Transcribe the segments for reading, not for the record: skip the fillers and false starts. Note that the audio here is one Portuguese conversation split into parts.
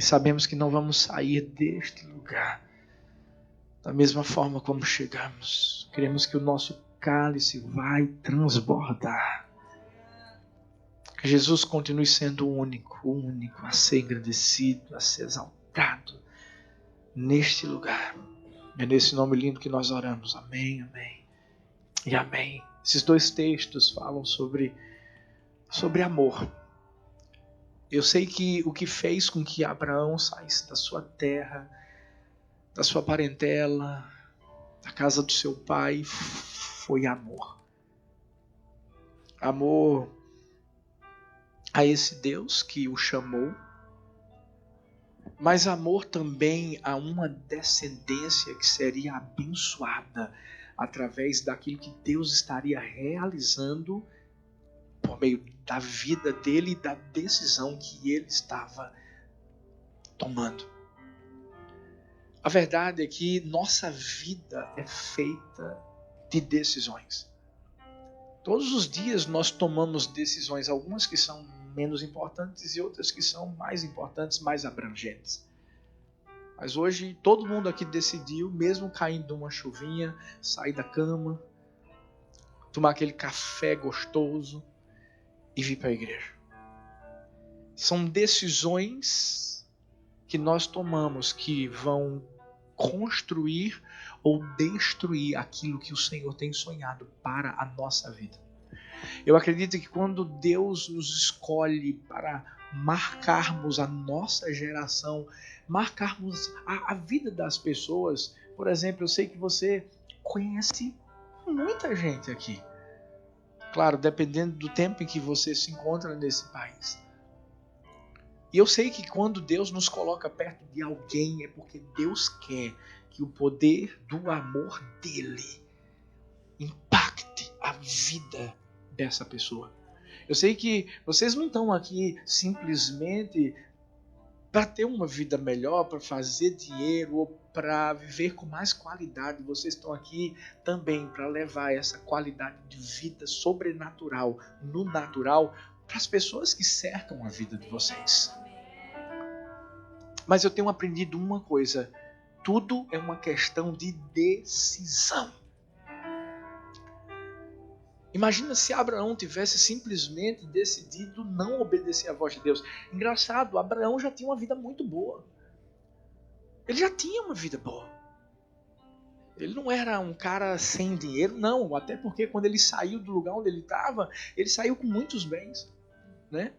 E sabemos que não vamos sair deste lugar da mesma forma como chegamos. Queremos que o nosso cálice vai transbordar. Que Jesus continue sendo o único a ser engrandecido, a ser exaltado neste lugar. É nesse nome lindo que nós oramos. Amém, amém e amém. Esses dois textos falam sobre amor. Eu sei que o que fez com que Abraão saísse da sua terra, da sua parentela, da casa do seu pai, foi amor. Amor a esse Deus que o chamou, mas amor também a uma descendência que seria abençoada através daquilo que Deus estaria realizando por meio da vida dele e da decisão que ele estava tomando. A verdade é que nossa vida é feita de decisões. Todos os dias nós tomamos decisões, algumas que são menos importantes e outras que são mais importantes, mais abrangentes. Mas hoje todo mundo aqui decidiu, mesmo caindo uma chuvinha, sair da cama, tomar aquele café gostoso e vir para a igreja. São decisões que nós tomamos que vão construir ou destruir aquilo que o Senhor tem sonhado para a nossa vida. Eu acredito que quando Deus nos escolhe para marcarmos a nossa geração, marcarmos a vida das pessoas, por exemplo, eu sei que você conhece muita gente aqui. Claro, dependendo do tempo em que você se encontra nesse país. E eu sei que quando Deus nos coloca perto de alguém é porque Deus quer que o poder do amor dele impacte a vida dessa pessoa. Eu sei que vocês não estão aqui simplesmente para ter uma vida melhor, para fazer dinheiro ou para viver com mais qualidade. Vocês estão aqui também para levar essa qualidade de vida sobrenatural, no natural, para as pessoas que cercam a vida de vocês. Mas eu tenho aprendido uma coisa: tudo é uma questão de decisão. Imagina se Abraão tivesse simplesmente decidido não obedecer à voz de Deus. Engraçado, Abraão já tinha uma vida muito boa. Ele já tinha uma vida boa. Ele não era um cara sem dinheiro, não. Até porque quando ele saiu do lugar onde ele estava, ele saiu com muitos bens, né?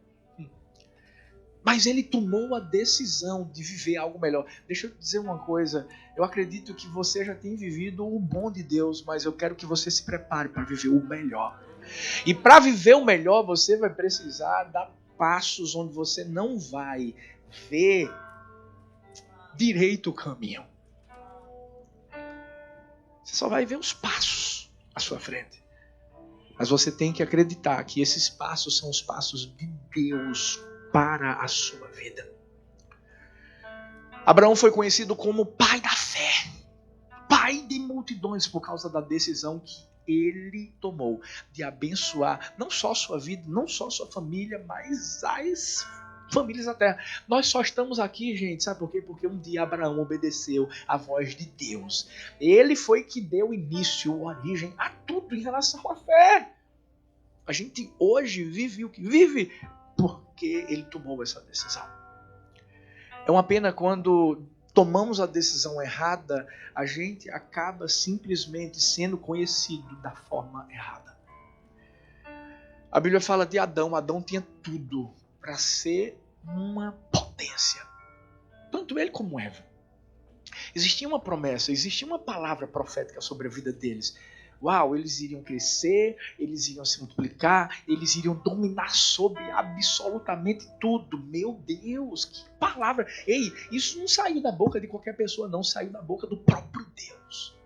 Mas ele tomou a decisão de viver algo melhor. Deixa eu te dizer uma coisa. Eu acredito que você já tem vivido o bom de Deus, mas eu quero que você se prepare para viver o melhor. E para viver o melhor, você vai precisar dar passos onde você não vai ver direito o caminho. Você só vai ver os passos à sua frente. Mas você tem que acreditar que esses passos são os passos de Deus para a sua vida. Abraão foi conhecido como pai da fé, pai de multidões, por causa da decisão que ele tomou de abençoar não só sua vida, não só sua família, mas as famílias da terra. Nós só estamos aqui, gente, sabe por quê? Porque um dia Abraão obedeceu a voz de Deus. Ele foi que deu início, origem a tudo em relação à fé. A gente hoje vive o que vive porque ele tomou essa decisão. É uma pena quando tomamos a decisão errada, a gente acaba simplesmente sendo conhecido da forma errada. A Bíblia fala de Adão. Adão tinha tudo para ser uma potência. Tanto ele como Eva. Existia uma promessa, existia uma palavra profética sobre a vida deles. Uau, eles iriam crescer, eles iriam se multiplicar, eles iriam dominar sobre absolutamente tudo. Meu Deus, que palavra! Ei, isso não saiu da boca de qualquer pessoa, não. Saiu da boca do próprio Deus.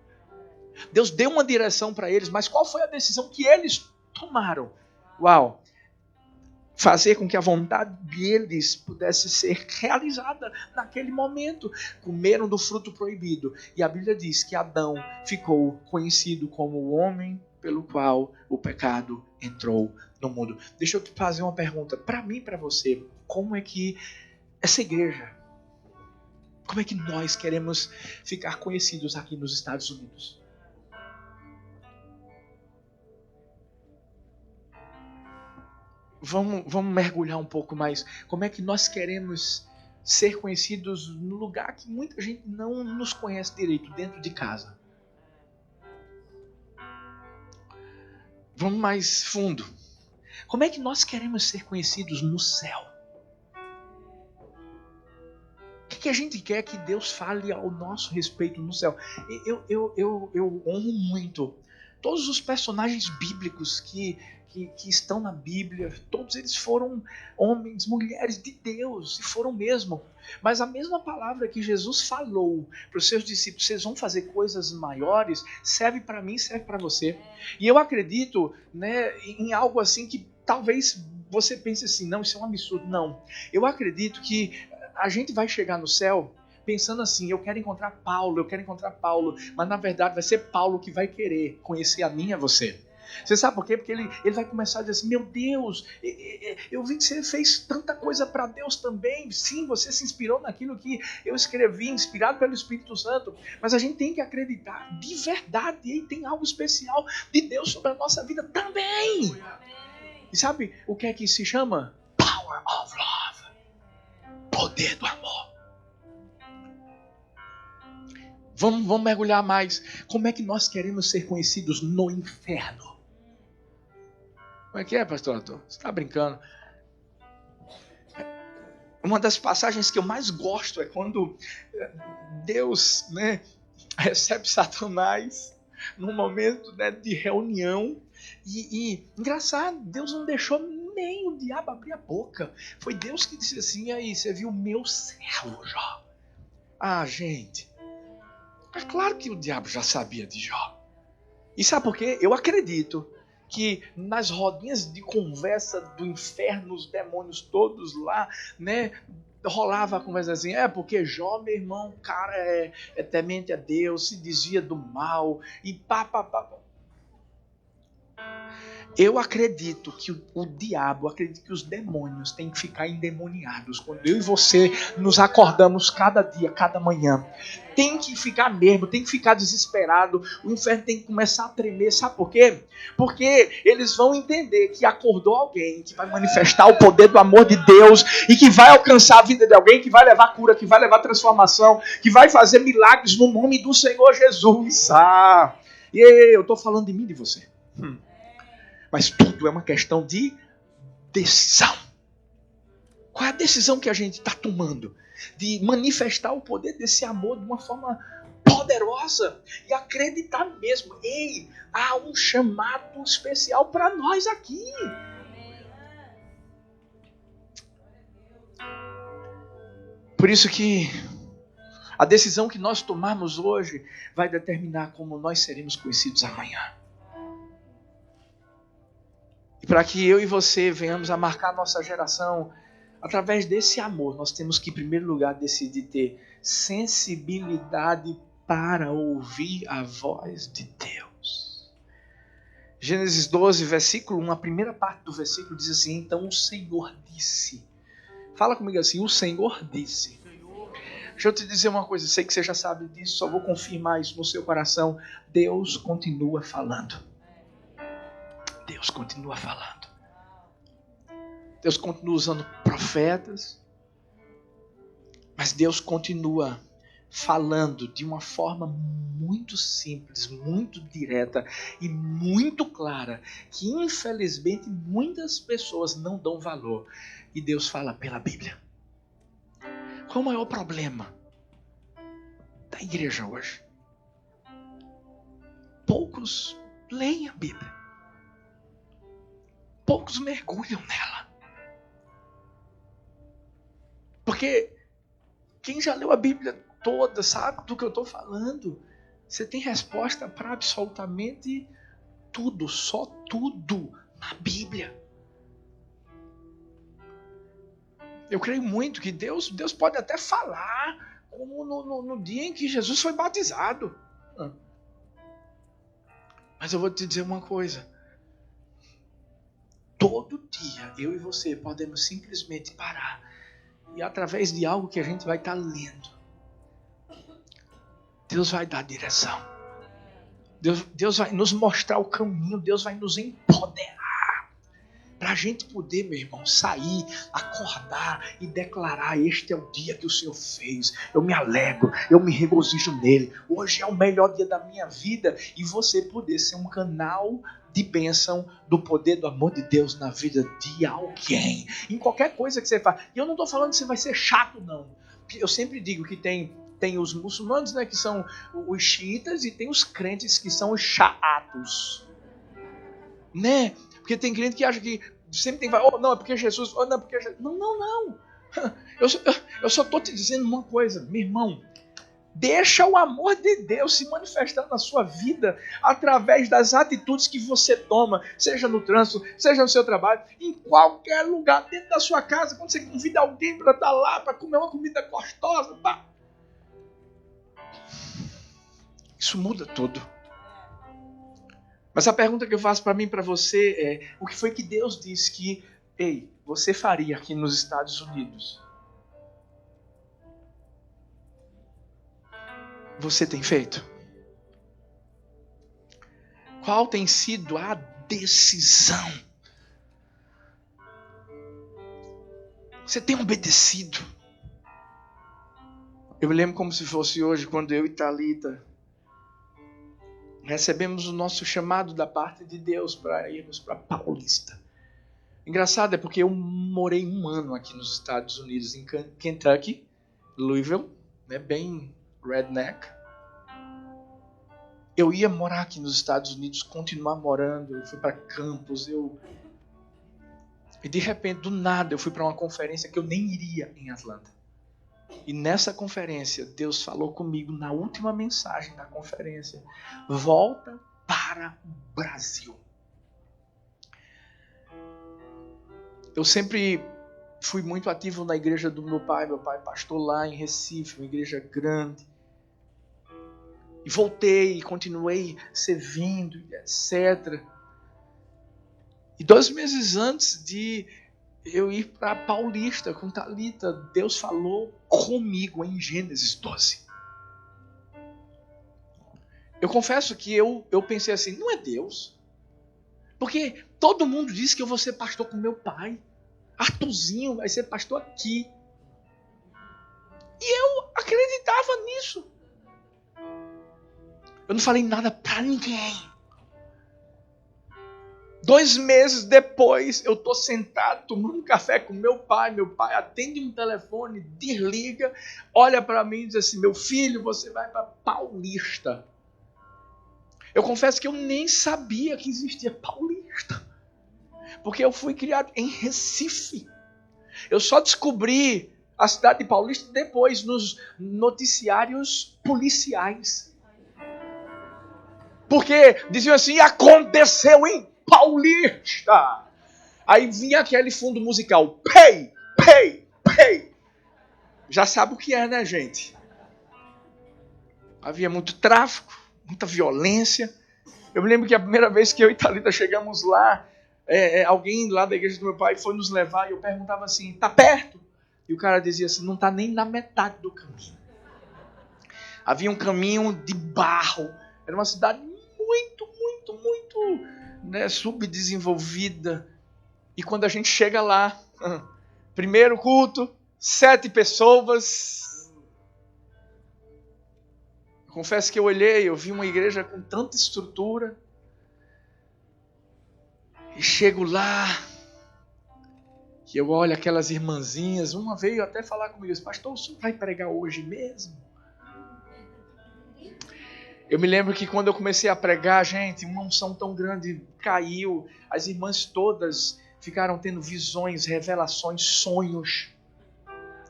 Deus deu uma direção para eles, mas qual foi a decisão que eles tomaram? Uau! Fazer com que a vontade deles pudesse ser realizada naquele momento. Comeram do fruto proibido. E a Bíblia diz que Adão ficou conhecido como o homem pelo qual o pecado entrou no mundo. Deixa eu te fazer uma pergunta para mim e para você. Como é que essa igreja Como é que nós queremos ficar conhecidos aqui nos Estados Unidos? Vamos mergulhar um pouco mais. Como é que nós queremos ser conhecidos no lugar que muita gente não nos conhece direito, dentro de casa? Vamos mais fundo. Como é que nós queremos ser conhecidos no céu? O que a gente quer que Deus fale ao nosso respeito no céu? Eu honro muito todos os personagens bíblicos que estão na Bíblia. Todos eles foram homens, mulheres de Deus, e foram mesmo. Mas a mesma palavra que Jesus falou para os seus discípulos, vocês vão fazer coisas maiores, serve para mim, serve para você. E eu acredito, né, em algo assim que talvez você pense assim, não, isso é um absurdo. Não, eu acredito que a gente vai chegar no céu pensando assim, eu quero encontrar Paulo, mas na verdade vai ser Paulo que vai querer conhecer a mim e a você. Você sabe por quê? Porque ele vai começar a dizer assim, meu Deus, eu vi que você fez tanta coisa para Deus também. Sim, você se inspirou naquilo que eu escrevi, inspirado pelo Espírito Santo. Mas a gente tem que acreditar de verdade, e tem algo especial de Deus sobre a nossa vida também. E sabe o que é que se chama? Power of Love. Poder do amor. Vamos mergulhar mais. Como é que nós queremos ser conhecidos no inferno? Como é que é, pastor Arthur? Você está brincando? Uma das passagens que eu mais gosto é quando Deus, né, recebe Satanás num momento, né, de reunião. E engraçado, Deus não deixou nem o diabo abrir a boca. Foi Deus que disse assim, aí, você viu o meu servo Jó? Ah, gente, é claro que o diabo já sabia de Jó. E sabe por quê? Eu acredito que nas rodinhas de conversa do inferno, os demônios todos lá, né, rolava a conversa assim, porque Jó, meu irmão, cara, é temente a Deus, se desvia do mal, e pá. Eu acredito que o diabo, acredito que os demônios têm que ficar endemoniados. Quando eu e você nos acordamos cada dia, cada manhã, tem que ficar mesmo, tem que ficar desesperado. O inferno tem que começar a tremer. Sabe por quê? Porque eles vão entender que acordou alguém que vai manifestar o poder do amor de Deus e que vai alcançar a vida de alguém, que vai levar cura, que vai levar transformação, que vai fazer milagres no nome do Senhor Jesus. E eu estou falando de mim e de você. Mas tudo é uma questão de decisão. Qual é a decisão que a gente está tomando? De manifestar o poder desse amor de uma forma poderosa e acreditar mesmo. Ei, há um chamado especial para nós aqui. Por isso que a decisão que nós tomarmos hoje vai determinar como nós seremos conhecidos amanhã. E para que eu e você venhamos a marcar a nossa geração através desse amor, nós temos que, em primeiro lugar, decidir ter sensibilidade para ouvir a voz de Deus. Gênesis 12, versículo 1, a primeira parte do versículo diz assim, então o Senhor disse. Fala comigo assim, o Senhor disse. Deixa eu te dizer uma coisa, sei que você já sabe disso, só vou confirmar isso no seu coração. Deus continua falando. Deus continua falando. Deus continua usando profetas, mas Deus continua falando de uma forma muito simples, muito direta e muito clara, que infelizmente muitas pessoas não dão valor. E Deus fala pela Bíblia. Qual é o maior problema da igreja hoje? Poucos leem a Bíblia. Poucos mergulham nela. Porque quem já leu a Bíblia toda sabe do que eu estou falando. Você tem resposta para absolutamente tudo, só tudo na Bíblia. Eu creio muito que Deus pode até falar como no dia em que Jesus foi batizado. Mas eu vou te dizer uma coisa. Todo dia eu e você podemos simplesmente parar e através de algo que a gente vai estar lendo, Deus vai dar direção. Deus vai nos mostrar o caminho. Deus vai nos empoderar. Para a gente poder, meu irmão, sair, acordar e declarar: este é o dia que o Senhor fez. Eu me alegro, eu me regozijo nele. Hoje é o melhor dia da minha vida. E você poder ser um canal de bênção do poder do amor de Deus na vida de alguém. Em qualquer coisa que você faz. E eu não estou falando que você vai ser chato, não. Eu sempre digo que tem os muçulmanos, né, que são os xiitas, e tem os crentes que são os chatos. Né? Porque tem crente que acha que sempre tem que falar: oh, não, é porque Jesus, oh, não, é porque Jesus. Não. Eu só estou te dizendo uma coisa, meu irmão. Deixa o amor de Deus se manifestar na sua vida através das atitudes que você toma, seja no trânsito, seja no seu trabalho, em qualquer lugar, dentro da sua casa, quando você convida alguém para estar lá, para comer uma comida gostosa. Pá. Isso muda tudo. Mas a pergunta que eu faço para mim e para você é: o que foi que Deus disse que, ei, você faria aqui nos Estados Unidos? Você tem feito? Qual tem sido a decisão? Você tem obedecido? Eu me lembro como se fosse hoje, quando eu e Thalita recebemos o nosso chamado da parte de Deus para irmos para Paulista. Engraçado é porque eu morei 1 ano aqui nos Estados Unidos, em Kentucky, Louisville, né, bem redneck. Eu ia morar aqui nos Estados Unidos, continuar morando, eu fui para campus, e de repente, do nada, eu fui para uma conferência que eu nem iria em Atlanta. E nessa conferência, Deus falou comigo na última mensagem da conferência: volta para o Brasil. Eu sempre fui muito ativo na igreja do meu pai pastor lá em Recife, uma igreja grande. E voltei, continuei servindo, etc. E 2 meses antes de eu ir para Paulista com Thalita, Deus falou comigo em Gênesis 12. Eu confesso que eu pensei assim: não é Deus? Porque todo mundo diz que eu vou ser pastor com meu pai. Arthurzinho vai ser pastor aqui. E eu acreditava nisso. Eu não falei nada para ninguém. 2 meses depois, eu estou sentado tomando café com meu pai atende um telefone, desliga, olha para mim e diz assim: meu filho, você vai para Paulista. Eu confesso que eu nem sabia que existia Paulista, porque eu fui criado em Recife. Eu só descobri a cidade de Paulista depois, nos noticiários policiais. Porque diziam assim: aconteceu em Paulista. Aí vinha aquele fundo musical: pay, pay, pay. Já sabe o que é, né, gente? Havia muito tráfico, muita violência. Eu me lembro que a primeira vez que eu e Thalita chegamos lá, alguém lá da igreja do meu pai foi nos levar e eu perguntava assim: tá perto? E o cara dizia assim: não tá nem na metade do caminho. Havia um caminho de barro. Era uma cidade muito, né, subdesenvolvida. E quando a gente chega lá, primeiro culto, 7 pessoas. Confesso que eu olhei, eu vi uma igreja com tanta estrutura. E chego lá, e eu olho aquelas irmãzinhas. Uma veio até falar comigo: pastor, o senhor vai pregar hoje mesmo? Eu me lembro que quando eu comecei a pregar, gente, uma unção tão grande caiu. As irmãs todas ficaram tendo visões, revelações, sonhos.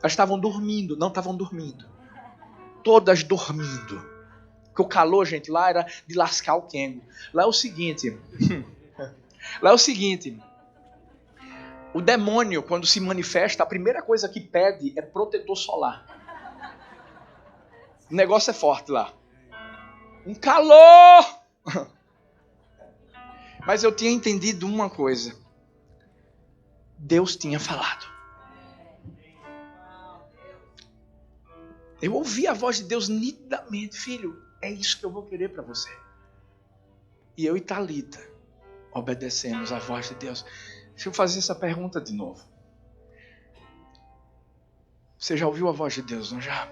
Elas estavam dormindo, não estavam dormindo. Todas dormindo. Porque o calor, gente, lá era de lascar o quengo. Lá é o seguinte. O demônio, quando se manifesta, a primeira coisa que pede é protetor solar. O negócio é forte lá. Um calor! Mas eu tinha entendido uma coisa. Deus tinha falado. Eu ouvi a voz de Deus nitidamente: filho, é isso que eu vou querer para você. E eu e Thalita obedecemos a voz de Deus. Deixa eu fazer essa pergunta de novo. Você já ouviu a voz de Deus, não já?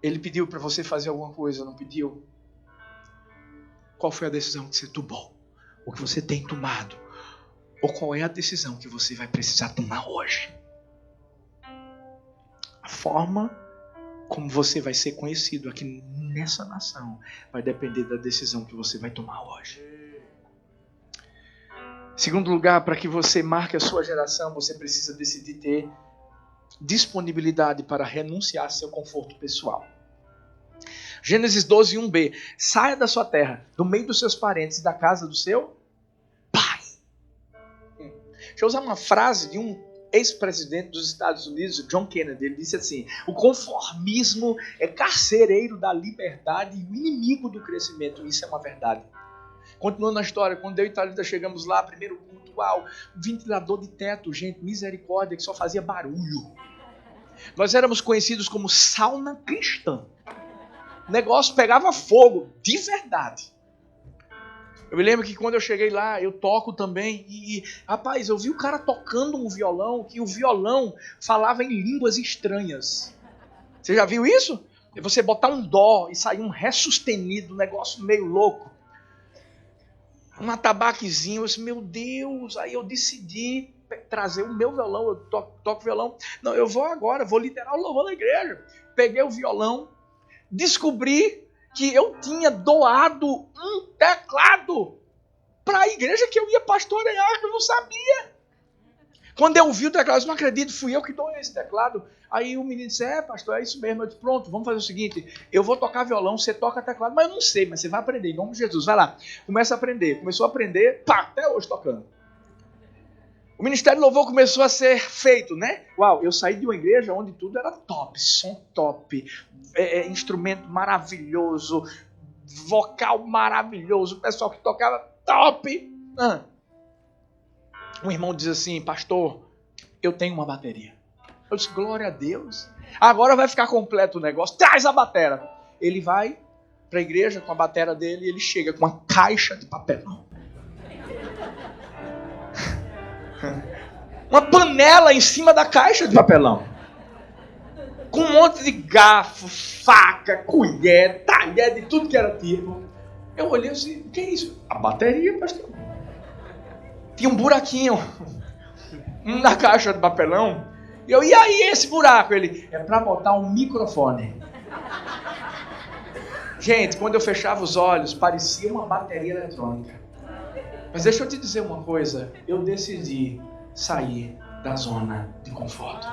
Ele pediu para você fazer alguma coisa, não pediu? Qual foi a decisão que você tomou? O que você tem tomado? Ou qual é a decisão que você vai precisar tomar hoje? A forma como você vai ser conhecido aqui nessa nação vai depender da decisão que você vai tomar hoje. Segundo lugar, para que você marque a sua geração, você precisa decidir ter disponibilidade para renunciar ao seu conforto pessoal. Gênesis 12, 1b. Saia da sua terra, do meio dos seus parentes e da casa do seu pai. Deixa eu usar uma frase de um ex-presidente dos Estados Unidos, John Kennedy. Ele disse assim: o conformismo é carcereiro da liberdade e o inimigo do crescimento. Isso é uma verdade. Continuando a história, quando eu e Thalita chegamos lá, primeiro culto, ventilador de teto, gente, misericórdia, que só fazia barulho. Nós éramos conhecidos como sauna cristã. O negócio pegava fogo, de verdade. Eu me lembro que quando eu cheguei lá, eu toco também, rapaz, eu vi o cara tocando um violão, que o violão falava em línguas estranhas. Você já viu isso? Você botar um dó e sair um ré sustenido, um negócio meio louco. Um atabaquezinho, eu disse, meu Deus, aí eu decidi trazer o meu violão, eu toco violão. Não, eu vou agora, vou liderar o louvor da igreja. Peguei o violão, descobri que eu tinha doado um teclado para a igreja que eu ia pastorear, que eu não sabia. Quando eu vi o teclado, eu disse, não acredito, fui eu que doei esse teclado. Aí o menino disse, pastor, é isso mesmo. Eu disse, pronto, vamos fazer o seguinte, eu vou tocar violão, você toca teclado, mas eu não sei, mas você vai aprender, em nome de Jesus, vai lá. Começa a aprender, começou a aprender, até hoje tocando. O ministério louvor começou a ser feito, né? Uau, eu saí de uma igreja onde tudo era top, som top, instrumento maravilhoso, vocal maravilhoso, o pessoal que tocava top. Um irmão diz assim, pastor, eu tenho uma bateria. Eu disse, glória a Deus. Agora vai ficar completo o negócio, traz a batera. Ele vai para a igreja com a batera dele e ele chega com uma caixa de papelão. Uma panela em cima da caixa de papelão. Com um monte de garfo, faca, colher, talher, de tudo que era tipo. Eu olhei assim, o que é isso? A bateria, pastor. Tinha um buraquinho na caixa de papelão. E eu, e aí esse buraco? Ele, é para botar um microfone. Gente, quando eu fechava os olhos, parecia uma bateria eletrônica. Mas deixa eu te dizer uma coisa, eu decidi sair da zona de conforto.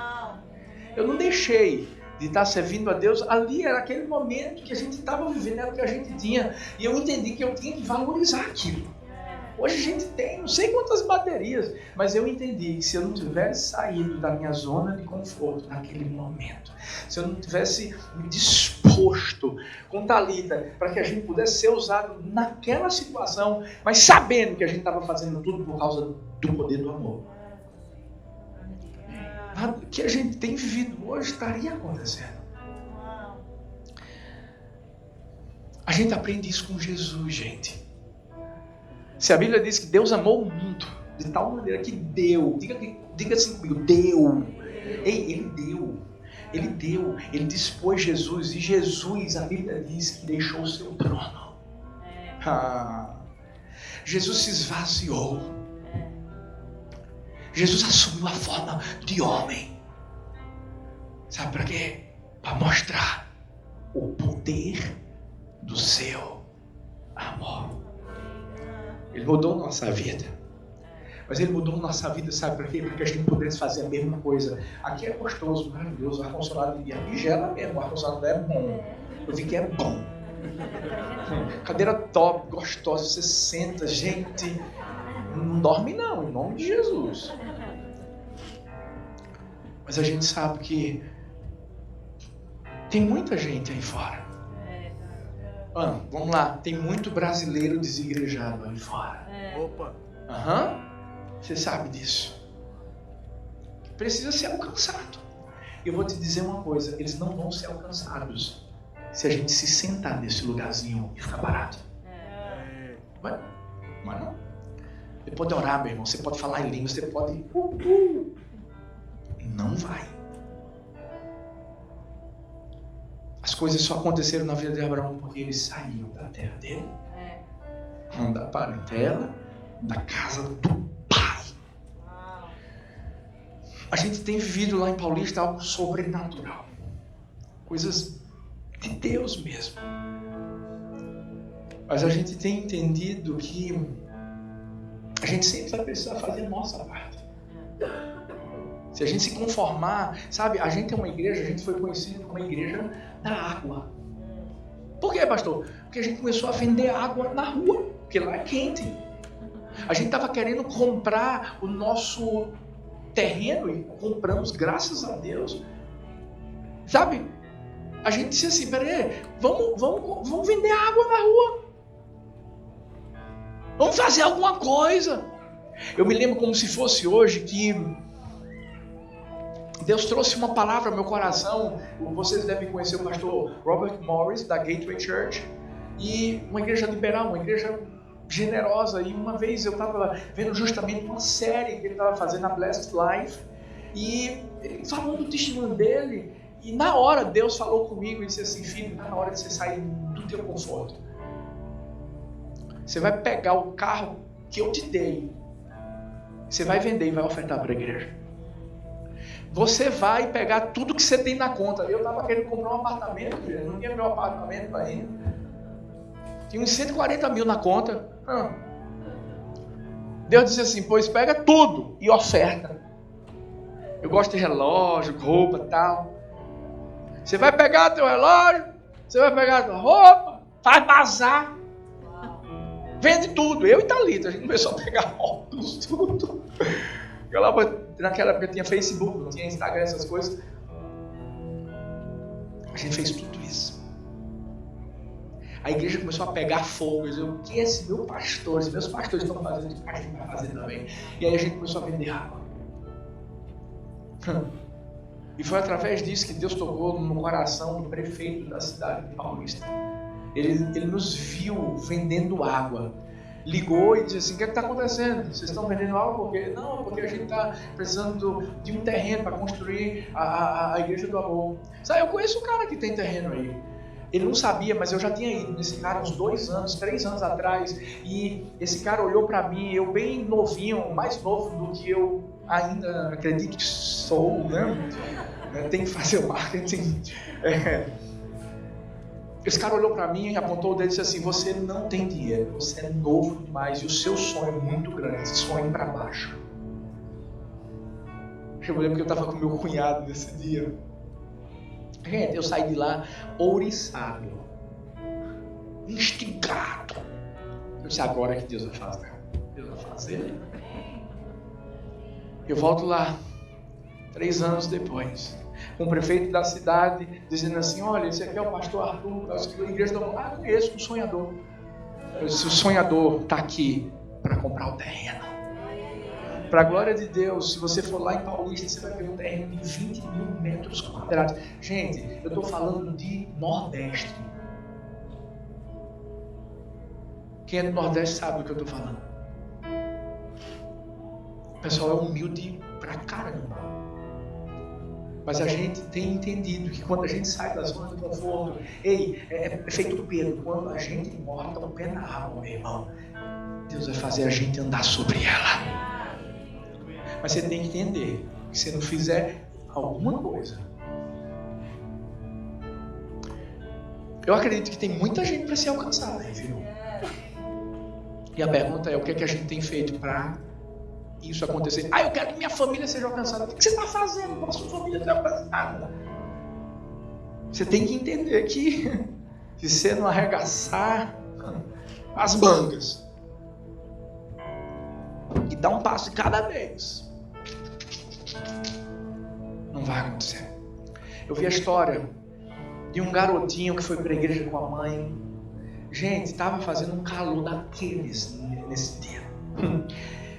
Eu não deixei de estar servindo a Deus, ali era aquele momento que a gente estava vivendo, era o que a gente tinha, e eu entendi que eu tinha que valorizar aquilo. Hoje a gente tem não sei quantas baterias, mas eu entendi que se eu não tivesse saído da minha zona de conforto naquele momento, se eu não tivesse me disposto com Thalita para que a gente pudesse ser usado naquela situação, mas sabendo que a gente estava fazendo tudo por causa do poder do amor, o que a gente tem vivido hoje estaria acontecendo. A gente aprende isso com Jesus, gente. Se a Bíblia diz que Deus amou o mundo de tal maneira que deu, diga assim comigo, deu. Ele deu, ele dispôs Jesus, e Jesus, a Bíblia diz que deixou o seu trono. Jesus se esvaziou. Jesus assumiu a forma de homem. Sabe para quê? Para mostrar o poder do seu amor. Ele mudou nossa vida. Mas ele mudou nossa vida, sabe para quê? Para que a gente pudesse fazer a mesma coisa. Aqui é gostoso, maravilhoso, o ar-condicionado aqui gela mesmo, o ar-condicionado é bom. Eu vi que é bom. Cadeira top, gostosa, você senta, gente, não dorme não, em nome de Jesus. Mas a gente sabe que tem muita gente aí fora. Vamos lá, tem muito brasileiro desigrejado aí fora. Opa! Você sabe disso. Precisa ser alcançado. Eu vou te dizer uma coisa, eles não vão ser alcançados se a gente se sentar nesse lugarzinho e ficar parado. Mas não. Você pode orar, meu irmão, você pode falar em língua, você pode... Não vai. As coisas só aconteceram na vida de Abraão porque ele saiu da terra dele, da parentela, da casa do pai. A gente tem vivido lá em Paulista algo sobrenatural. Coisas de Deus mesmo. Mas a gente tem entendido que a gente sempre vai precisar fazer a nossa parte. Se a gente se conformar, sabe, a gente é uma igreja, a gente foi conhecido como uma igreja da água. Por quê, pastor? Porque a gente começou a vender água na rua, porque lá é quente. A gente estava querendo comprar o nosso terreno e compramos, graças a Deus. Sabe, a gente disse assim, peraí, vamos vender água na rua. Vamos fazer alguma coisa. Eu me lembro como se fosse hoje que Deus trouxe uma palavra ao meu coração. Vocês devem conhecer o pastor Robert Morris, da Gateway Church. E uma igreja liberal, uma igreja generosa. E uma vez eu estava vendo justamente uma série que ele estava fazendo na Blessed Life. E ele falando do testemunho dele. E na hora Deus falou comigo e disse assim, filho, está na hora de você sair do teu conforto. Você vai pegar o carro que eu te dei. Você vai vender e vai ofertar para a igreja. Você vai pegar tudo que você tem na conta. Eu estava querendo comprar um apartamento, não tinha meu apartamento ainda. Tinha uns 140 mil na conta. Deus disse assim, pois pega tudo e oferta. Eu gosto de relógio, roupa e tal. Você vai pegar teu relógio, você vai pegar tua roupa, faz bazar. Vende tudo. Eu e Thalita, a gente começou a pegar óculos, tudo. Naquela época tinha Facebook, não tinha Instagram, essas coisas. A gente fez tudo isso. A igreja começou a pegar fogo. Eu disse, o que esses meus pastores estão fazendo, a gente vai fazer também. E aí a gente começou a vender água. E foi através disso que Deus tocou no coração do prefeito da cidade de Paulista. Ele nos viu vendendo água. Ligou e disse assim, o que está acontecendo? Vocês estão vendendo água por quê? Não, porque a gente está precisando de um terreno para construir a igreja do amor. Sabe, eu conheço um cara que tem terreno aí. Ele não sabia, mas eu já tinha ido nesse cara uns 2 anos, 3 anos atrás. E esse cara olhou para mim, eu bem novinho, mais novo do que eu ainda acredito que sou, né? Tem que fazer o marketing. Esse cara olhou para mim, apontou o dedo e disse assim, você não tem dinheiro, você é novo demais e o seu sonho é muito grande, sonhe para baixo. Eu lembro que eu estava com meu cunhado nesse dia. Gente, eu saí de lá ouriçado, instigado. Eu disse, agora que Deus vai fazer. Deus vai fazer. Eu volto lá, 3 anos depois, com o prefeito da cidade, dizendo assim, olha, esse aqui é o pastor Arthur, da igreja do... conheço um sonhador. Eu disse, o sonhador está aqui para comprar o terreno. Para a glória de Deus, se você for lá em Paulista, você vai ver um terreno de 20 mil metros quadrados. Gente, eu estou falando de Nordeste. Quem é do Nordeste sabe do que eu estou falando. O pessoal é humilde pra caramba. Mas a gente tem entendido que quando a gente sai da zona de conforto, é feito Pedro, quando a gente bota o pé na água, meu irmão, Deus vai fazer a gente andar sobre ela. Mas você tem que entender que se não fizer alguma coisa, eu acredito que tem muita gente para ser alcançada, viu? E a pergunta é, o que é que a gente tem feito para isso acontecer? Eu quero que minha família seja alcançada. O que você está fazendo para a sua família ser alcançada? Você tem que entender que se você não arregaçar as mangas e dar um passo de cada vez, não vai acontecer. Eu vi a história de um garotinho que foi para a igreja com a mãe. Gente, estava fazendo um calor daqueles nesse dia.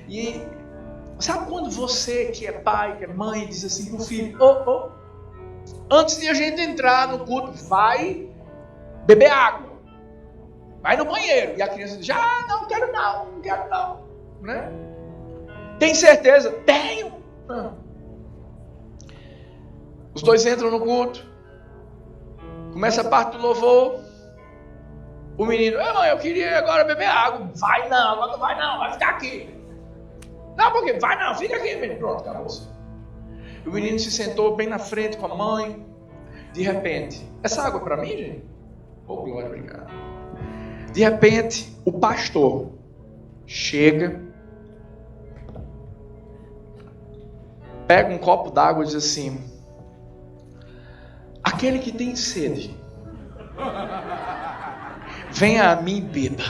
E sabe quando você que é pai, que é mãe, diz assim pro filho, Antes de a gente entrar no culto, vai beber água. Vai no banheiro. E a criança diz, não quero não. Né? Tem certeza? Tenho. Os dois entram no culto. Começa a parte do louvor. O menino, mãe, eu queria agora beber água. Vai não, vai ficar aqui. Não, por quê? Vai não, fica aqui, menino. Pronto, acabou. O menino se sentou bem na frente com a mãe. De repente, essa água é para mim, gente? Oh, glória, obrigado. De repente, o pastor chega, pega um copo d'água e diz assim: aquele que tem sede, venha a mim e beba.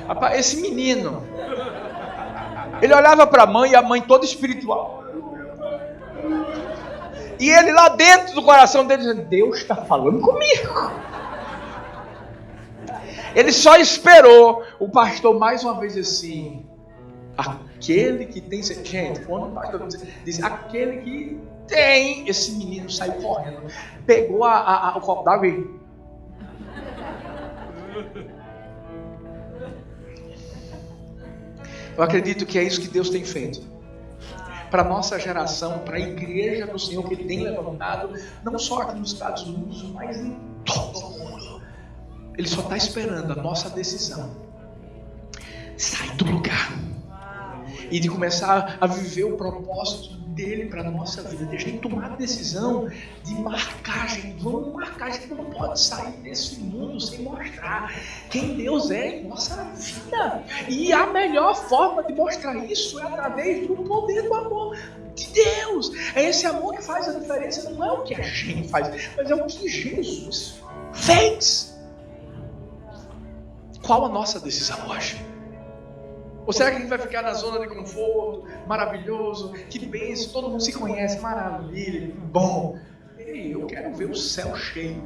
Rapaz, esse menino, ele olhava para a mãe, e a mãe toda espiritual. E ele lá dentro do coração dele dizendo, Deus está falando comigo. Ele só esperou o pastor mais uma vez assim, aquele que tem... Gente, quando o pastor diz aquele que tem, esse menino saiu correndo, pegou o copo d'água e... Eu acredito que é isso que Deus tem feito para a nossa geração, para a igreja do Senhor que Ele tem levantado, não só aqui nos Estados Unidos, mas em todo o mundo. Ele só está esperando a nossa decisão de sair do lugar e de começar a viver o propósito dele para a nossa vida. Deixa ele tomar a decisão de marcar, gente. Vamos marcar, a gente não pode sair desse mundo sem mostrar quem Deus é em nossa vida. E a melhor forma de mostrar isso é através do poder do amor de Deus. É esse amor que faz a diferença, não é o que a gente faz, mas é o que Jesus fez. Qual a nossa decisão hoje? Ou será que a gente vai ficar na zona de conforto, maravilhoso, que bênção, todo mundo se conhece, maravilha, que bom. Ei, eu quero ver o céu cheio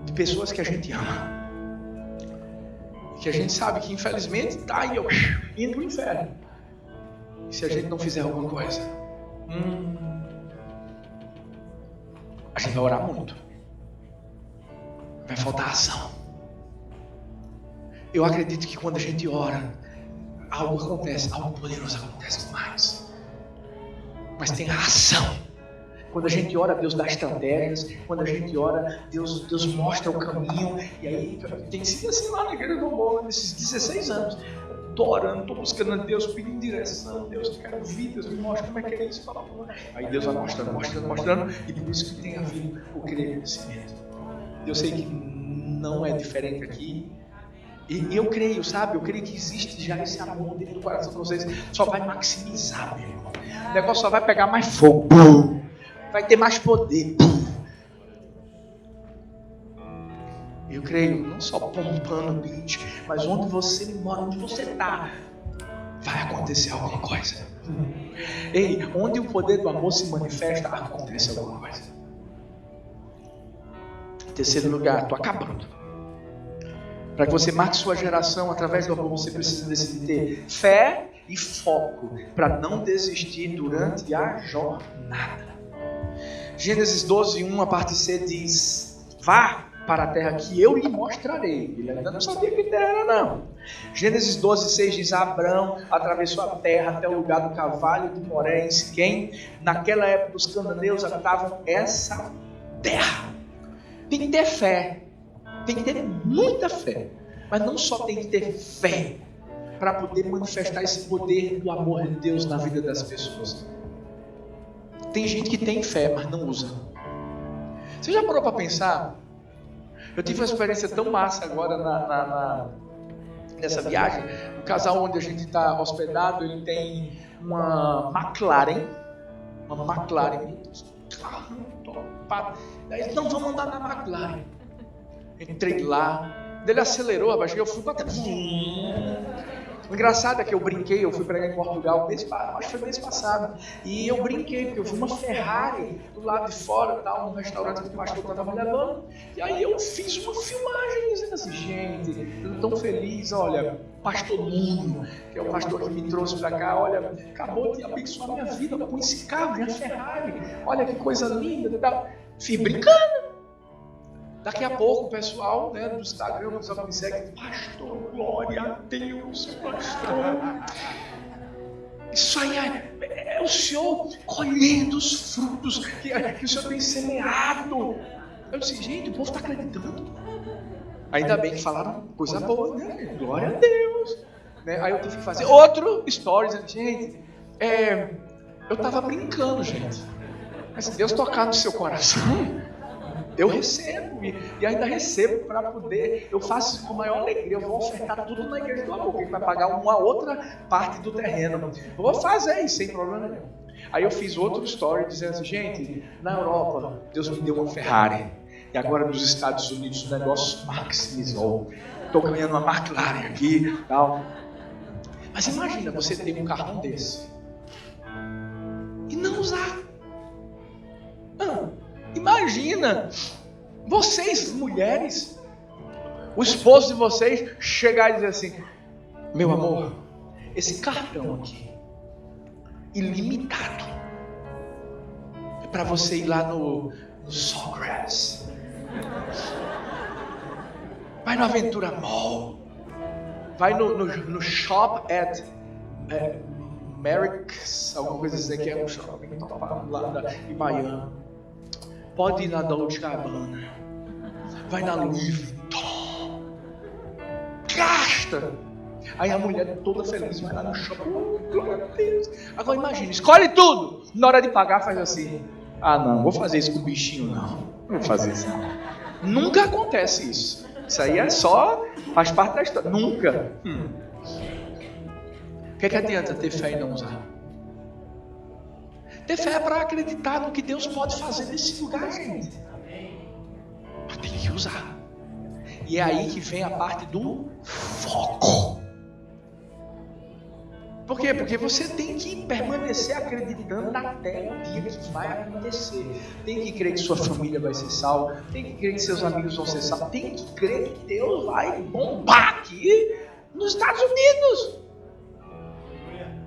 de pessoas que a gente ama, que a gente sabe que infelizmente está aí, indo para o inferno. E se a gente não fizer alguma coisa, a gente vai orar muito, vai faltar ação. Eu acredito que quando a gente ora, algo acontece, algo poderoso acontece demais. Mas tem a ação. Quando a gente ora, Deus dá estratégias. Quando a gente ora, Deus mostra o caminho. E aí tem sido assim lá na igreja do amor, nesses 16 anos. Estou orando, estou buscando a Deus, pedindo direção. Deus, eu quero ouvir, Deus me mostra como é que é isso. Aí Deus vai mostrando. E por isso que tem havido o crescimento. Eu sei que não é diferente aqui. E eu creio, sabe? Eu creio que existe já esse amor dentro do coração de vocês. Só vai maximizar, meu irmão. O negócio só vai pegar mais fogo. Vai ter mais poder. Eu creio, não só pompando o beat, mas onde você mora, onde você está, vai acontecer alguma coisa. Ei, onde o poder do amor se manifesta, acontece alguma coisa. Em terceiro lugar, estou acabando. Para que você marque sua geração através do amor, você precisa decidir ter fé e foco para não desistir durante a jornada. Gênesis 12:1, a parte C diz: vá para a terra que eu lhe mostrarei. Ele ainda não sabia que terra era, não. Gênesis 12:6 diz: Abrão atravessou a terra até o lugar do carvalho de Moré em Siquém. Naquela época os cananeus habitavam essa terra. Tem que ter fé. Tem que ter muita fé, mas não só tem que ter fé para poder manifestar esse poder do amor de Deus na vida das pessoas. Tem gente que tem fé, mas não usa. Você já parou para pensar? Eu tive uma experiência tão massa agora nessa viagem. O casal onde a gente está hospedado, ele tem uma McLaren. Eles não vão andar na McLaren. Entrei lá, ele acelerou, abaixei, eu fui para trás. O engraçado é que eu brinquei, eu fui pregar em Portugal, acho que foi mês passado, e eu brinquei, porque eu vi uma Ferrari do lado de fora, tal, num restaurante que o pastor estava me levando, e aí eu fiz uma filmagem dizendo assim, gente, eu estou tão feliz, olha, pastor Nuno, que é o pastor que me trouxe para cá, olha, acabou de abençoar minha vida com esse carro, minha Ferrari, olha que coisa linda e tal. Fui brincando. Daqui a pouco o pessoal, né, do Instagram, o pessoal me segue, pastor, glória a Deus, pastor. Isso aí é o Senhor colhendo os frutos que o Senhor tem semeado. Eu disse, gente, o povo está acreditando. Ainda bem que falaram coisa boa, né? Glória a Deus. Né? Aí eu tive que fazer outro stories, gente. Eu estava brincando, gente. Mas se Deus tocar no seu coração, eu recebo e ainda recebo para poder, eu faço isso com a maior alegria, eu vou ofertar tudo na igreja do amor, que vai pagar uma outra parte do terreno. Eu vou fazer isso sem problema nenhum. Aí eu fiz outro story dizendo assim, gente, na Europa, Deus me deu uma Ferrari, e agora nos Estados Unidos o negócio maximizou. Estou ganhando uma McLaren aqui e tal. Mas imagina você ter um carrão desse e não usar. Imagina vocês, mulheres, o esposo de vocês chegar e dizer assim, meu amor, esse cartão aqui, ilimitado, é para você ir lá no Sawgrass, vai no Aventura Mall, vai no Shop at Merrick's, alguma coisa assim, que é um shopping lá em Miami. Pode ir na Dolce Gabbana, vai na Louis Vuitton, gasta. Aí a mulher toda feliz vai lá no shopping, glória a Deus. Agora imagina, escolhe tudo. Na hora de pagar faz assim, não vou fazer isso com o bichinho não vou fazer isso não. Nunca acontece isso. Isso aí é só, faz parte da história, nunca. O que adianta ter fé e não usar? Ter fé é para acreditar no que Deus pode fazer nesse lugar, gente. Mas tem que usar. E é aí que vem a parte do foco. Por quê? Porque você tem que permanecer acreditando até o dia que vai acontecer. Tem que crer que sua família vai ser salva. Tem que crer que seus amigos vão ser salvos. Tem que crer que Deus vai bombar aqui nos Estados Unidos.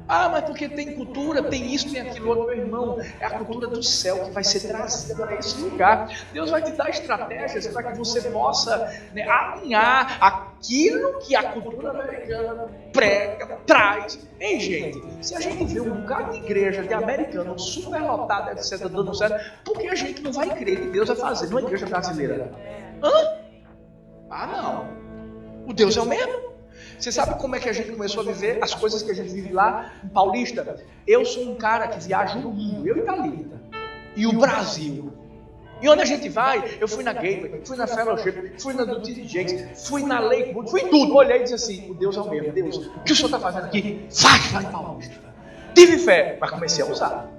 Mas porque tem cultura, tem isso, tem aquilo outro, meu irmão. É a cultura do céu que vai ser trazida para esse lugar. Deus vai te dar estratégias para que você possa, né, alinhar aquilo que a cultura americana prega, traz. Ei, gente, se a gente vê um bocado de igreja de americano super lotada, etc., dando certo, por que a gente não vai crer que Deus vai fazer numa igreja brasileira? Não. O Deus é o mesmo. Você sabe como é que a gente começou a viver as coisas que a gente vive lá em Paulista? Eu sou um cara que viaja no mundo, eu e Thalita, e o Brasil. E onde a gente vai, eu fui na Gateway, fui na Fellowship, fui na do T.D. Jakes, fui na Lakewood, fui em tudo. Olhei e disse assim, o Deus é o mesmo. Deus, o que o senhor está fazendo aqui? Faz lá em Paulista. Tive fé, mas comecei a usar.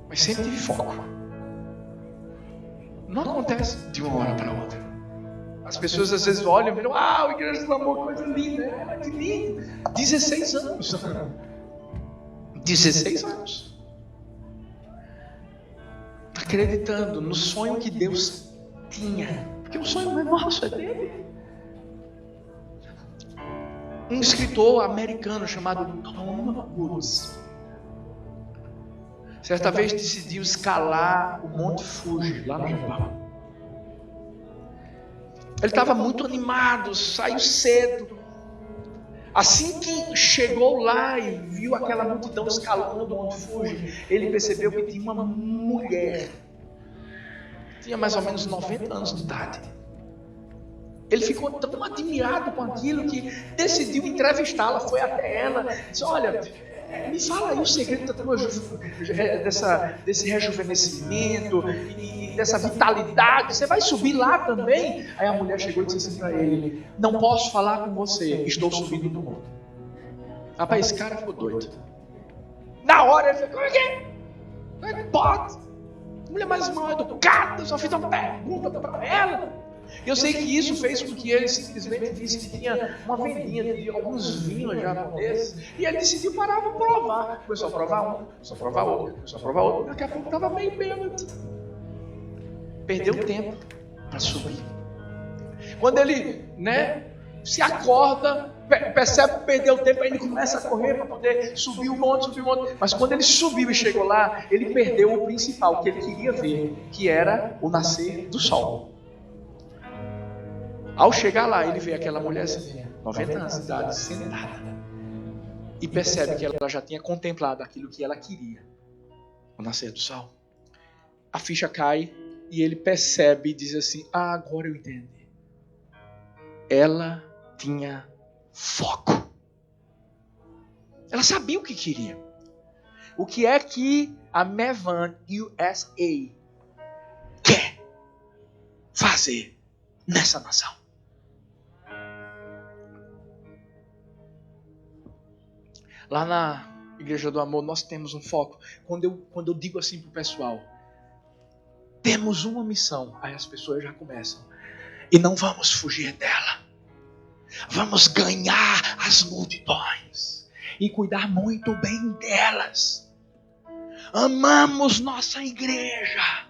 Mas sempre tive foco. Não acontece de uma hora para outra. As pessoas às vezes olham e viram, a igreja do amor, coisa linda, que lindo. 16 anos. 16 anos. Acreditando no sonho que Deus tinha. Porque o sonho não é nosso, é dele. Um escritor americano chamado Tom Woods, certa vez decidiu escalar o Monte Fuji, lá no Japão. Ele estava muito animado, saiu cedo. Assim que chegou lá e viu aquela multidão escalando o Monte Fuji, ele percebeu que tinha uma mulher, tinha mais ou menos 90 anos de idade. Ele ficou tão admirado com aquilo que decidiu entrevistá-la, foi até ela, disse, olha, me fala aí o segredo desse rejuvenescimento e dessa vitalidade, você vai subir lá também? Aí a mulher chegou e disse assim para ele, não posso falar com você, estou subindo no monte. Rapaz, esse cara ficou doido. Na hora ele falou, como é que é? Como é que pode? Mulher mais mal educada, só fiz uma pergunta para ela. Eu sei que isso fez com que ele simplesmente visse que tinha uma vendinha de alguns vinhos japoneses e ele decidiu parar para provar. Começou a provar um, começou a provar outro, começou a provar outro. Daqui a pouco estava meio bêbado. Perdeu tempo para subir. Quando ele, se acorda, percebe que perdeu tempo, aí ele começa a correr para poder subir o monte, subir o monte. Mas quando ele subiu e chegou lá, ele perdeu o principal que ele queria ver, que era o nascer do sol. Ao chegar lá, ele vê aquela mulherzinha, 90 anos de idade, sentada. E percebe que ela já tinha contemplado aquilo que ela queria, o nascer do sol. A ficha cai e ele percebe e diz assim: agora eu entendi. Ela tinha foco. Ela sabia o que queria. O que é que a Mevan USA quer fazer nessa nação? Lá na Igreja do Amor nós temos um foco. Quando eu digo assim para o pessoal, temos uma missão, aí as pessoas já começam. E não vamos fugir dela. Vamos ganhar as multidões e cuidar muito bem delas. Amamos nossa igreja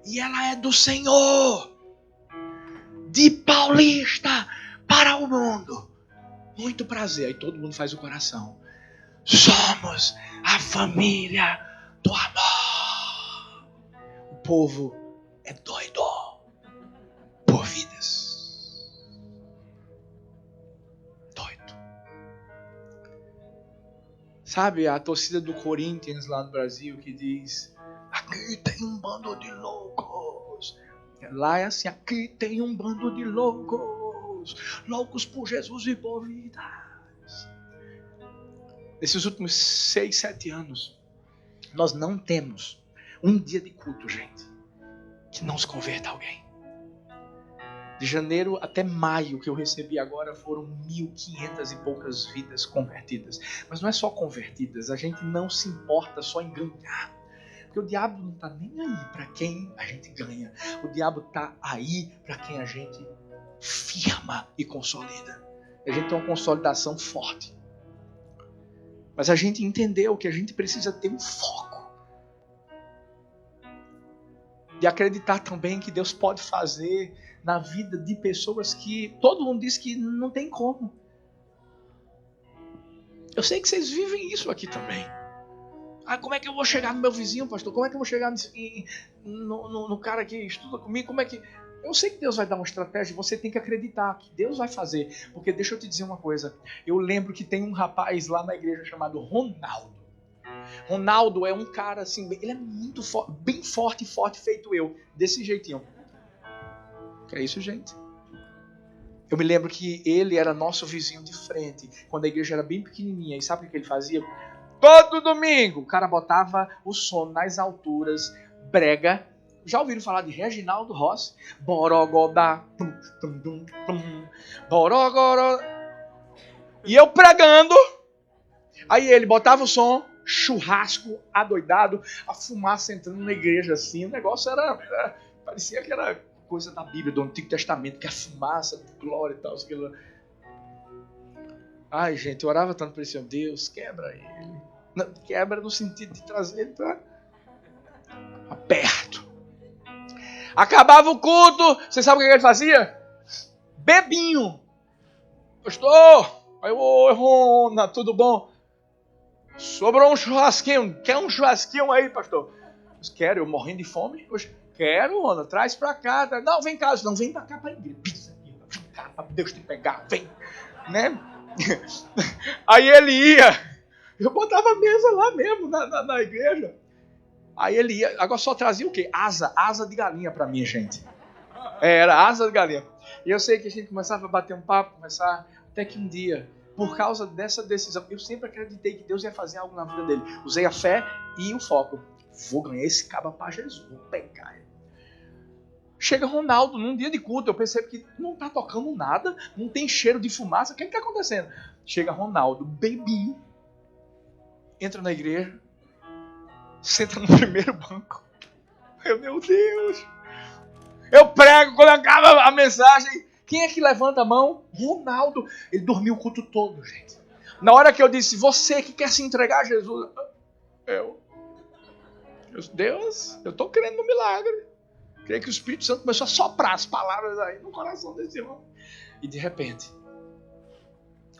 e ela é do Senhor. De Paulista para o mundo. Muito prazer. Aí todo mundo faz o coração. Somos a família do amor. O povo é doido por vidas. Doido. Sabe a torcida do Corinthians lá no Brasil que diz: aqui tem um bando de loucos. Lá é assim: aqui tem um bando de loucos. Loucos por Jesus e por vidas. Nesses últimos 6, 7 anos, nós não temos um dia de culto, gente, que não se converta alguém. De janeiro até maio, que eu recebi agora, foram 1.500 e poucas vidas convertidas. Mas não é só convertidas, a gente não se importa só em ganhar. Porque o diabo não está nem aí para quem a gente ganha. O diabo está aí para quem a gente firma e consolida. A gente tem uma consolidação forte. Mas a gente entendeu que a gente precisa ter um foco. De acreditar também que Deus pode fazer na vida de pessoas que todo mundo diz que não tem como. Eu sei que vocês vivem isso aqui também. Como é que eu vou chegar no meu vizinho, pastor? Como é que eu vou chegar no cara que estuda comigo? Como é que... Eu sei que Deus vai dar uma estratégia, você tem que acreditar que Deus vai fazer. Porque deixa eu te dizer uma coisa. Eu lembro que tem um rapaz lá na igreja chamado Ronaldo. Ronaldo é um cara assim, ele é muito bem forte, feito eu. Desse jeitinho. Que é isso, gente? Eu me lembro que ele era nosso vizinho de frente, quando a igreja era bem pequenininha. E sabe o que ele fazia? Todo domingo o cara botava o som nas alturas, brega. Já ouviram falar de Reginaldo Rossi? Borogodá, borogoró. E eu pregando. Aí ele botava o som, churrasco, adoidado, a fumaça entrando na igreja assim. O negócio parecia que era coisa da Bíblia, do Antigo Testamento, que a fumaça, glória e tal. Aquilo. Ai, gente, eu orava tanto para esse Deus, quebra ele. Não, quebra no sentido de trazer ele para perto. Acabava o culto, você sabe o que ele fazia? Bebinho. Pastor, oi, Rona, tudo bom? Sobrou um churrasquinho, quer um churrasquinho aí, pastor? Quero, eu morrendo de fome. Quero, Rona, traz pra cá. Não, vem cá, não, vem pra cá pra igreja. Pisa aqui, vem cá, pra Deus te pegar, vem. Né? Aí ele ia, eu botava a mesa lá mesmo, na igreja. Aí ele ia, agora só trazia o quê? Asa de galinha pra mim, gente. Era asa de galinha. E eu sei que a gente começava a bater um papo, até que um dia, por causa dessa decisão, eu sempre acreditei que Deus ia fazer algo na vida dele. Usei a fé e o foco. Vou ganhar esse caba para Jesus, vou pegar ele. Chega Ronaldo, num dia de culto, eu percebo que não tá tocando nada, não tem cheiro de fumaça, o que tá acontecendo? Chega Ronaldo, baby, entra na igreja, senta no primeiro banco. Meu Deus! Eu prego, quando acaba a mensagem, quem é que levanta a mão? Ronaldo. Ele dormiu o culto todo, gente. Na hora que eu disse, você que quer se entregar a Jesus, Deus, eu estou crendo no milagre. Creio que o Espírito Santo começou a soprar as palavras aí no coração desse homem. E de repente,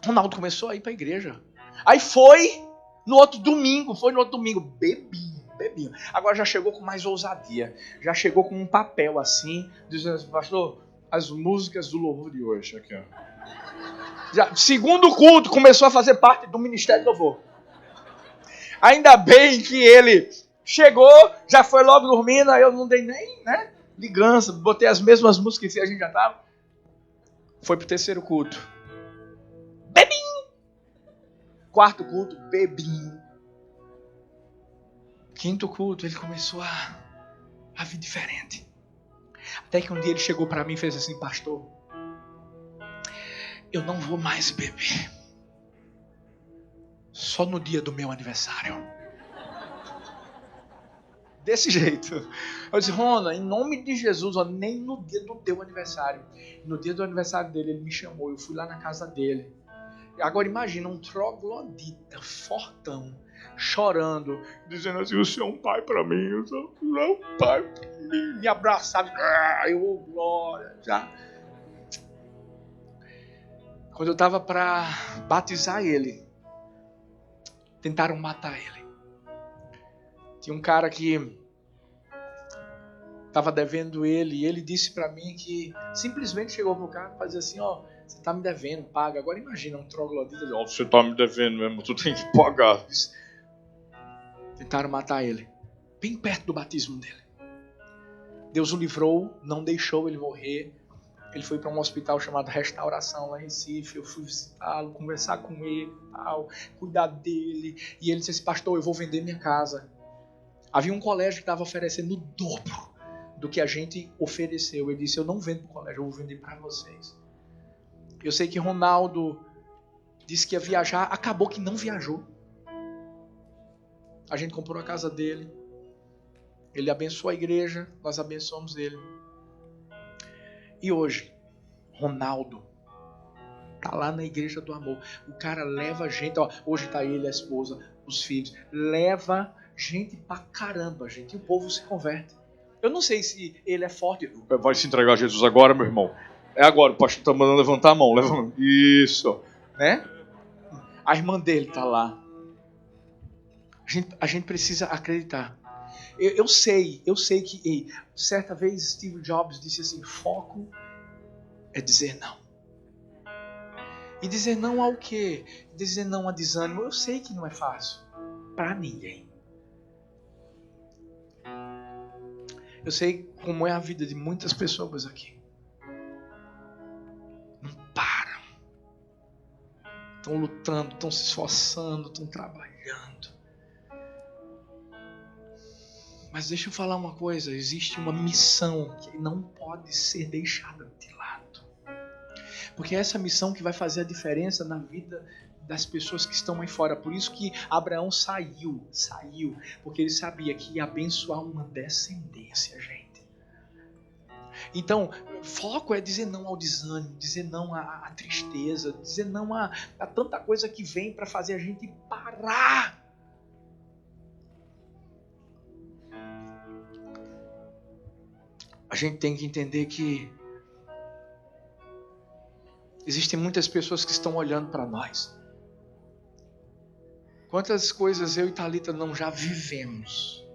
Ronaldo começou a ir para a igreja. Aí foi no outro domingo, bebinho. Agora já chegou com mais ousadia. Já chegou com um papel assim, dizendo assim, pastor, as músicas do louvor de hoje. Aqui, ó. Já, segundo culto, começou a fazer parte do Ministério do Louvor. Ainda bem que ele chegou, já foi logo dormindo, aí eu não dei nem, ligança, botei as mesmas músicas que a gente já estava. Foi pro terceiro culto. Bebinho! Quarto culto, bebinho. Quinto culto, ele começou a vir diferente. Até que um dia ele chegou para mim e fez assim, pastor, eu não vou mais beber. Só no dia do meu aniversário. Desse jeito. Eu disse, Rona, em nome de Jesus, nem no dia do teu aniversário. No dia do aniversário dele, ele me chamou. Eu fui lá na casa dele. Agora imagina um troglodita, fortão, chorando, dizendo assim, o senhor é um pai para mim, o senhor é um pai para mim. Me abraçava, eu, glória, já. Quando eu estava para batizar ele, tentaram matar ele. Tinha um cara que estava devendo ele, e ele disse para mim que simplesmente chegou pro cara e fazia assim, ó, você tá me devendo, paga. Agora imagina um troglodita, ó, você tá me devendo mesmo, tu tem que pagar. Tentaram matar ele, bem perto do batismo dele. Deus o livrou, não deixou ele morrer. Ele foi para um hospital chamado Restauração, lá em Recife. Eu fui visitá-lo, conversar com ele, tal, cuidar dele. E ele disse assim, pastor, eu vou vender minha casa. Havia um colégio que estava oferecendo o dobro do que a gente ofereceu. Ele disse, eu não vendo para o colégio, eu vou vender para vocês. Eu sei que Ronaldo disse que ia viajar, acabou que não viajou. A gente comprou a casa dele. Ele abençoou a igreja, nós abençoamos ele. E hoje, Ronaldo tá lá na igreja do amor. O cara leva gente, ó, hoje tá ele, a esposa, os filhos. Leva gente pra caramba, gente. E o povo se converte. Eu não sei se ele é forte. Vai se entregar a Jesus agora, meu irmão. É agora, o pastor tá mandando levantar a mão. Levanta. Isso. Né? A irmã dele tá lá. A gente precisa acreditar. Eu sei que certa vez Steve Jobs disse assim, foco é dizer não. E dizer não ao quê? Dizer não a desânimo. Eu sei que não é fácil. Para ninguém. Eu sei como é a vida de muitas pessoas aqui. Não param. Estão lutando, estão se esforçando, estão trabalhando. Mas deixa eu falar uma coisa. Existe uma missão que não pode ser deixada de lado. Porque é essa missão que vai fazer a diferença na vida das pessoas que estão aí fora. Por isso que Abraão saiu, porque ele sabia que ia abençoar uma descendência, gente. Então, foco é dizer não ao desânimo, dizer não à tristeza, dizer não a tanta coisa que vem para fazer a gente parar. A gente tem que entender que existem muitas pessoas que estão olhando para nós. Quantas coisas eu e Thalita não já vivemos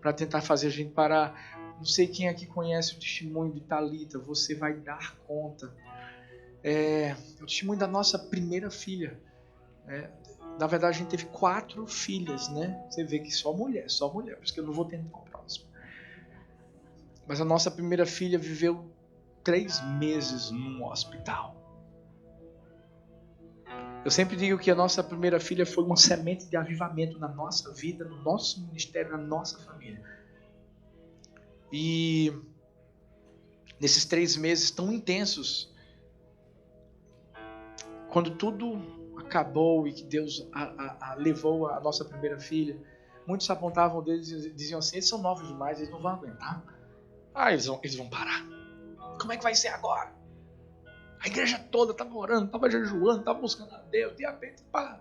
para tentar fazer a gente parar. Não sei quem aqui conhece o testemunho de Thalita, você vai dar conta. O testemunho da nossa primeira filha. Na verdade, a gente teve 4 filhas, né? Você vê que só mulher, por isso que eu não vou tentar o próximo. Mas a nossa primeira filha viveu 3 meses num hospital. Eu sempre digo que a nossa primeira filha foi uma semente de avivamento na nossa vida, no nosso ministério, na nossa família. E nesses 3 meses tão intensos, quando tudo acabou e que Deus levou a nossa primeira filha, muitos apontavam deles e diziam assim, eles são novos demais, eles não vão aguentar. Eles vão parar. Como é que vai ser agora? A igreja toda estava orando, estava jejuando, estava buscando a Deus, de repente, pá.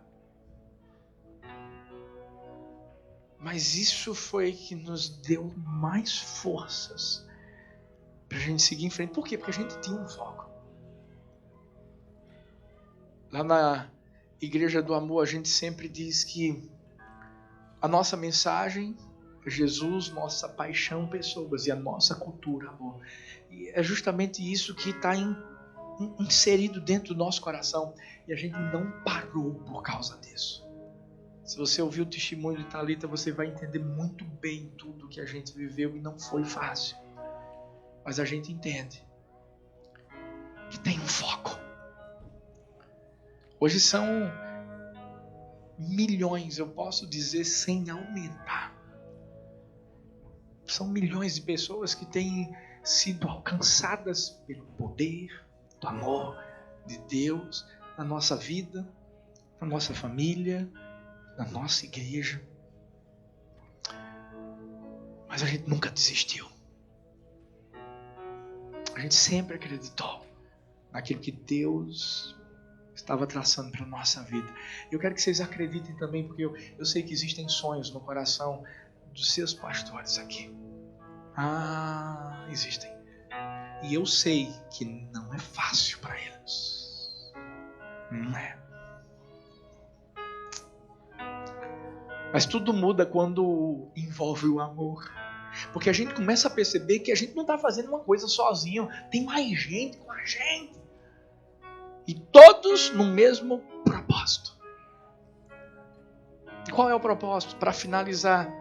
Mas isso foi que nos deu mais forças para a gente seguir em frente. Por quê? Porque a gente tinha um foco. Lá na Igreja do Amor, a gente sempre diz que a nossa mensagem é Jesus, nossa paixão, pessoas, e a nossa cultura, amor. E é justamente isso que está inserido dentro do nosso coração. E a gente não parou por causa disso. Se você ouvir o testemunho de Thalita, você vai entender muito bem tudo que a gente viveu e não foi fácil. Mas a gente entende que tem um foco. Hoje são milhões, eu posso dizer sem aumentar. São milhões de pessoas que têm sido alcançadas pelo poder, do amor de Deus na nossa vida, na nossa família, na nossa igreja. Mas a gente nunca desistiu. A gente sempre acreditou naquilo que Deus estava traçando para a nossa vida. Eu quero que vocês acreditem também, porque eu sei que existem sonhos no coração dos seus pastores aqui. Existem. E eu sei que não é fácil para eles. Não é. Mas tudo muda quando envolve o amor. Porque a gente começa a perceber que a gente não está fazendo uma coisa sozinho. Tem mais gente com a gente. E todos no mesmo propósito. E qual é o propósito? Para finalizar,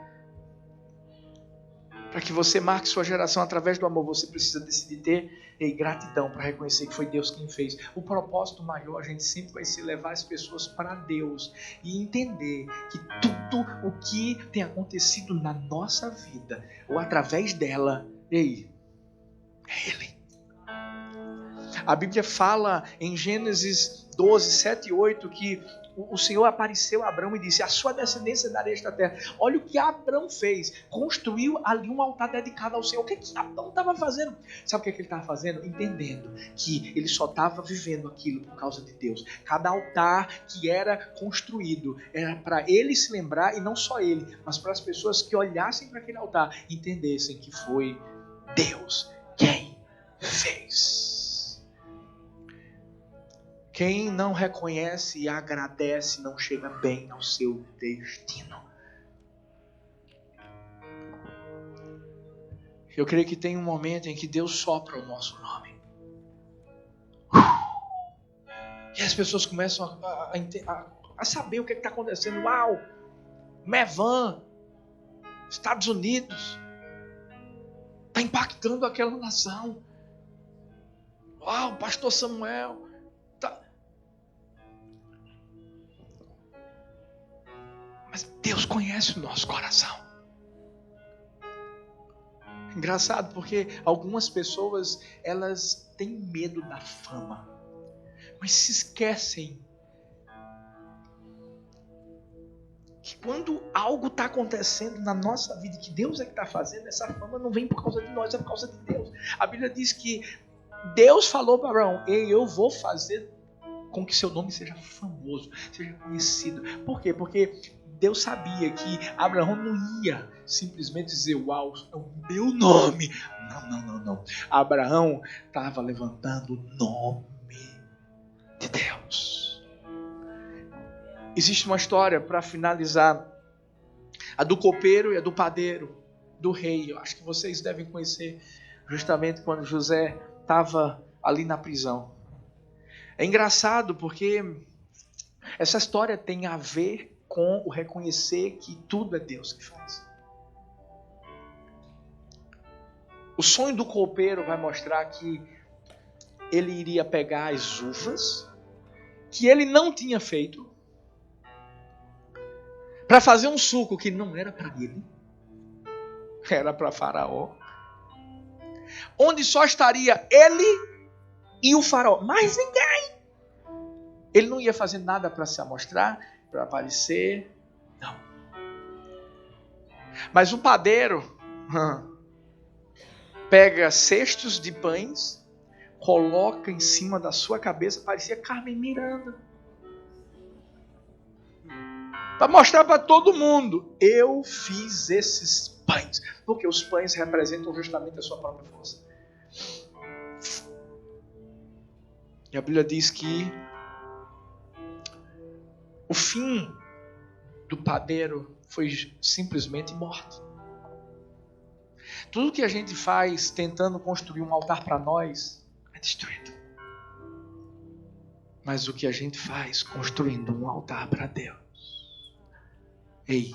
para que você marque sua geração através do amor, você precisa decidir ter gratidão para reconhecer que foi Deus quem fez. O propósito maior, a gente sempre vai ser levar as pessoas para Deus e entender que tudo o que tem acontecido na nossa vida, ou através dela, é Ele. A Bíblia fala em Gênesis 12, 7 e 8 que o Senhor apareceu a Abrão e disse: a sua descendência darei esta terra. Olha o que Abrão fez. Construiu ali um altar dedicado ao Senhor. O que Abrão estava fazendo? Sabe o que ele estava fazendo? Entendendo que ele só estava vivendo aquilo por causa de Deus. Cada altar que era construído era para ele se lembrar, e não só ele, mas para as pessoas que olhassem para aquele altar e entendessem que foi Deus quem fez. Quem não reconhece e agradece não chega bem ao seu destino. Eu creio que tem um momento em que Deus sopra o nosso nome. E as pessoas começam a saber o que está acontecendo. Uau! Mevan, Estados Unidos, está impactando aquela nação. Uau, Pastor Samuel. Mas Deus conhece o nosso coração. Engraçado, porque algumas pessoas, elas têm medo da fama, mas se esquecem que quando algo está acontecendo na nossa vida, que Deus é que está fazendo, essa fama não vem por causa de nós, é por causa de Deus. A Bíblia diz que Deus falou para Abraão: ei, eu vou fazer com que seu nome seja famoso, seja conhecido. Por quê? Porque Deus sabia que Abraão não ia simplesmente dizer: uau, é o meu nome. Não. Abraão estava levantando o nome de Deus. Existe uma história para finalizar, a do copeiro e a do padeiro, do rei. Eu acho que vocês devem conhecer, justamente quando José estava ali na prisão. É engraçado porque essa história tem a ver com o reconhecer que tudo é Deus que faz. O sonho do copeiro vai mostrar que ele iria pegar as uvas que ele não tinha feito para fazer um suco que não era para ele, era para Faraó, onde só estaria ele e o Faraó, mais ninguém. Ele não ia fazer nada para se amostrar, para aparecer, não. Mas o padeiro, pega cestos de pães, coloca em cima da sua cabeça, parecia Carmen Miranda. Para mostrar para todo mundo, eu fiz esses pães. Porque os pães representam justamente a sua própria força. E a Bíblia diz que o fim do padeiro foi simplesmente morte. Tudo que a gente faz tentando construir um altar para nós é destruído. Mas o que a gente faz construindo um altar para Deus, ei,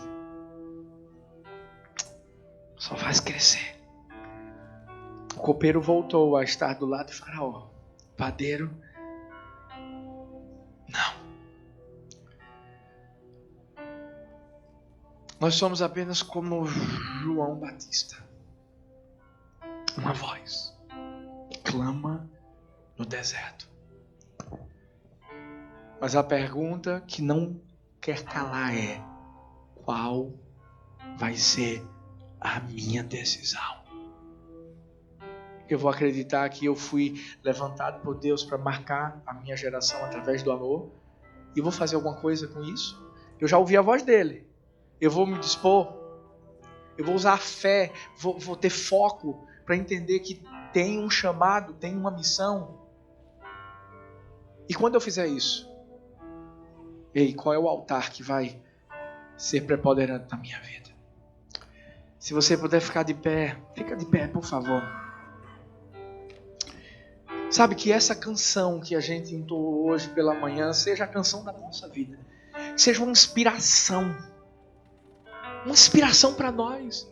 só faz crescer. O copeiro voltou a estar do lado de Faraó. O padeiro, não. Nós somos apenas como João Batista. Uma voz que clama no deserto. Mas a pergunta que não quer calar é: qual vai ser a minha decisão? Eu vou acreditar que eu fui levantado por Deus para marcar a minha geração através do amor, e vou fazer alguma coisa com isso? Eu já ouvi a voz dele. Eu vou me dispor, eu vou usar a fé, vou ter foco para entender que tem um chamado, tem uma missão. E quando eu fizer isso, ei, qual é o altar que vai ser preponderante na minha vida? Se você puder ficar de pé, fica de pé, por favor. Sabe, que essa canção que a gente entoou hoje pela manhã seja a canção da nossa vida. Seja uma inspiração para nós.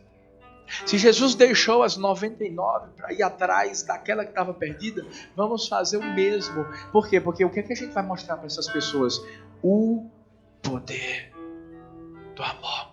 Se Jesus deixou as 99 para ir atrás daquela que estava perdida, vamos fazer o mesmo. Por quê? Porque o que a gente vai mostrar para essas pessoas? O poder do amor.